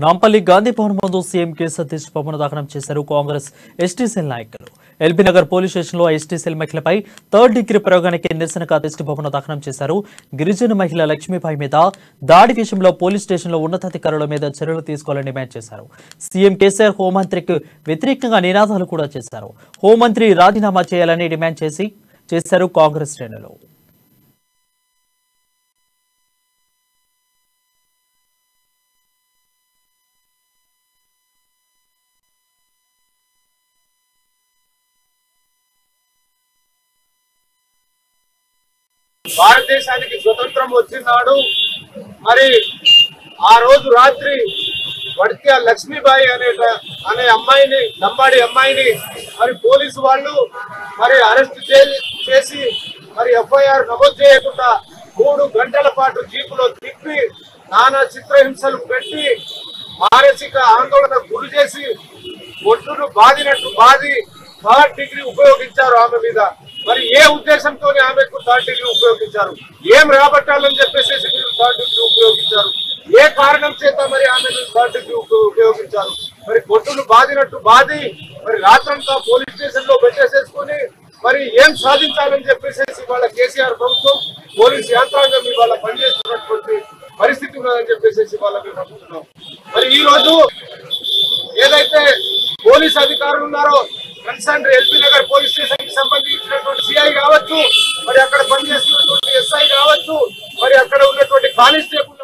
నాంపల్లి గాంధీ భవన్ ముందు సీఎం కే సతీష్ పవన్ దహనం చేశారు కాంగ్రెస్ ఎస్టీ సెల్ నాయకులు. ఎల్బీ నగర్ పోలీస్ స్టేషన్లో ఎస్టీ సెల్ మహిళపై థర్డ్ డిగ్రీ ప్రయోగానికి నిరసనగా ఎస్టీ భవన్ దహనం చేశారు. గిరిజన మహిళ లక్ష్మీబాయి మీద దాడి విషయంలో పోలీస్ స్టేషన్లో ఉన్నతాధికారుల మీద చర్యలు తీసుకోవాలని డిమాండ్ చేశారు. సీఎం కేసీఆర్ హోంమంత్రికి వ్యతిరేకంగా నినాదాలు కూడా చేశారు. హోంమంత్రి రాజీనామా చేయాలని డిమాండ్ చేశారు కాంగ్రెస్ శ్రేణులు. భారతదేశానికి స్వతంత్రం వచ్చినాడు మరి ఆ రోజు రాత్రి వడిత్య లక్ష్మీబాయి అనే అమ్మాయిని లంబాడి అమ్మాయిని మరి పోలీసు వాళ్ళు మరి అరెస్ట్ చేసి మరి ఎఫ్ఐఆర్ నమోదు చేయకుండా 3 గంటల పాటు జీపులో తిప్పి నానా చిత్రహింసలు పెట్టి మానసిక ఆందోళనకు గురి చేసి ఒడ్డును బాదినట్టు బాది థర్డ్ డిగ్రీ ఉపయోగించారు ఆమె మీద. మరి ఏ ఉద్దేశంతో ఆమెకు థర్డ్ డిగ్రీ ఉపయోగించారు, ఏం రాబట్టాలని చెప్పేసి మీరు థర్డ్ డిగ్రీ ఉపయోగించారు, ఏ కారణం చేత మరి ఆమెను థర్డ్ డిగ్రీ ఉపయోగించారు. మరి గొడ్డును బాదినట్టు బాది మరి రాత్రంతా పోలీస్ స్టేషన్ లో పెట్టేసేసుకుని మరి ఏం సాధించాలని చెప్పేసి వాళ్ళ కేసీఆర్ ప్రభుత్వం పోలీస్ యంత్రాంగం ఇవాళ పనిచేస్తున్నటువంటి పరిస్థితి ఉన్నదని చెప్పేసి వాళ్ళ మేము అనుకుంటున్నాం. మరి ఈ రోజు ఏదైతే పోలీస్ అధికారులు ఉన్నారో concern LB Nagar police station కి సంబంధించినటువంటి సిఐ కావచ్చు, మరి అక్కడ పనిచేస్తున్నటువంటి ఎస్ఐ కావచ్చు, మరి అక్కడ ఉన్నటువంటి కానిస్టేబుల్